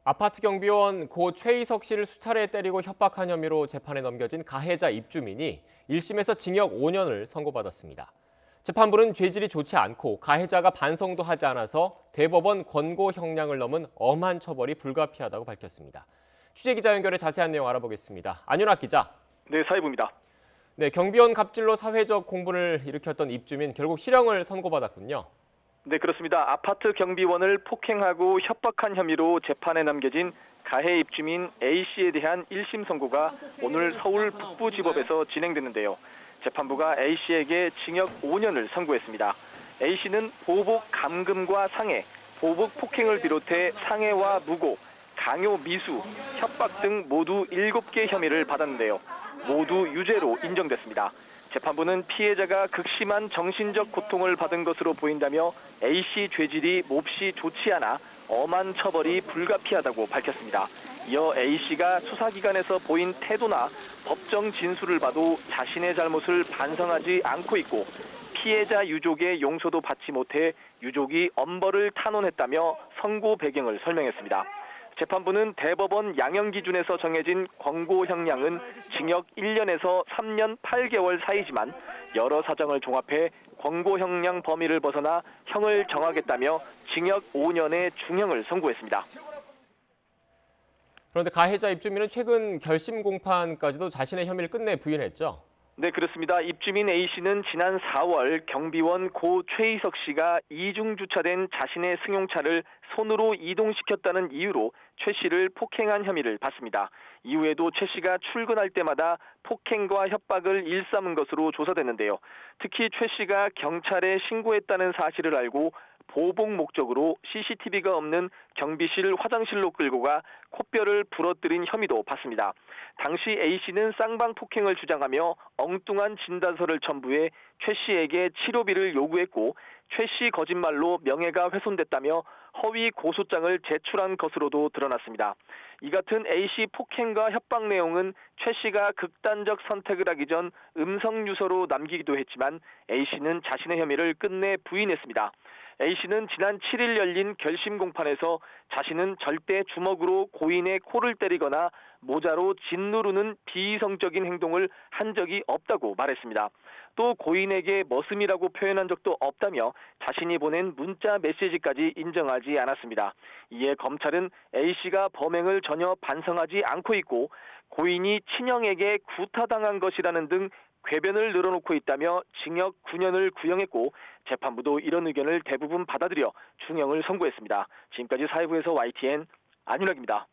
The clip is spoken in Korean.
아파트 경비원 고 최희석 씨를 수차례 때리고 협박한 혐의로 재판에 넘겨진 가해자 입주민이 1심에서 징역 5년을 선고받았습니다. 재판부는 죄질이 좋지 않고 가해자가 반성도 하지 않아서 대법원 권고 형량을 넘은 엄한 처벌이 불가피하다고 밝혔습니다. 취재기자 연결해 자세한 내용 알아보겠습니다. 안윤학 기자. 네, 사회부입니다. 네, 경비원 갑질로 사회적 공분을 일으켰던 입주민 결국 실형을 선고받았군요. 네, 그렇습니다. 아파트 경비원을 폭행하고 협박한 혐의로 재판에 넘겨진 가해 입주민 A씨에 대한 1심 선고가 오늘 서울 북부지법에서 진행됐는데요. 재판부가 A씨에게 징역 5년을 선고했습니다. A씨는 보복 감금과 상해, 보복 폭행을 비롯해 상해와 무고, 강요 미수, 협박 등 모두 7개 혐의를 받았는데요. 모두 유죄로 인정됐습니다. 재판부는 피해자가 극심한 정신적 고통을 받은 것으로 보인다며 A씨 죄질이 몹시 좋지 않아 엄한 처벌이 불가피하다고 밝혔습니다. 이어 A씨가 수사기관에서 보인 태도나 법정 진술을 봐도 자신의 잘못을 반성하지 않고 있고 피해자 유족의 용서도 받지 못해 유족이 엄벌을 탄원했다며 선고 배경을 설명했습니다. 재판부는 대법원 양형 기준에서 정해진 권고 형량은 징역 1년에서 3년 8개월 사이지만 여러 사정을 종합해 권고 형량 범위를 벗어나 형을 정하겠다며 징역 5년의 중형을 선고했습니다. 그런데 가해자 입주민은 최근 결심 공판까지도 자신의 혐의를 끝내 부인했죠. 네, 그렇습니다. 입주민 A씨는 지난 4월 경비원 고 최희석 씨가 이중 주차된 자신의 승용차를 손으로 이동시켰다는 이유로 최 씨를 폭행한 혐의를 받습니다. 이후에도 최 씨가 출근할 때마다 폭행과 협박을 일삼은 것으로 조사됐는데요. 특히 최 씨가 경찰에 신고했다는 사실을 알고 보복 목적으로 CCTV가 없는 경비실 화장실로 끌고 가 콧뼈를 부러뜨린 혐의도 받습니다. 당시 A씨는 쌍방 폭행을 주장하며 엉뚱한 진단서를 첨부해 최 씨에게 치료비를 요구했고 최 씨 거짓말로 명예가 훼손됐다며 허위 고소장을 제출한 것으로도 드러났습니다. 이 같은 A씨 폭행과 협박 내용은 최 씨가 극단적 선택을 하기 전 음성 유서로 남기기도 했지만 A씨는 자신의 혐의를 끝내 부인했습니다. A씨는 지난 7일 열린 결심 공판에서 자신은 절대 주먹으로 고인의 코를 때리거나 모자로 짓누르는 비이성적인 행동을 한 적이 없다고 말했습니다. 또 고인에게 머슴이라고 표현한 적도 없다며 자신이 보낸 문자 메시지까지 인정하지 않았습니다. 이에 검찰은 A씨가 범행을 전혀 반성하지 않고 있고 고인이 친형에게 구타당한 것이라는 등 궤변을 늘어놓고 있다며 징역 9년을 구형했고 재판부도 이런 의견을 대부분 받아들여 중형을 선고했습니다. 지금까지 사회부에서 YTN 안윤학입니다.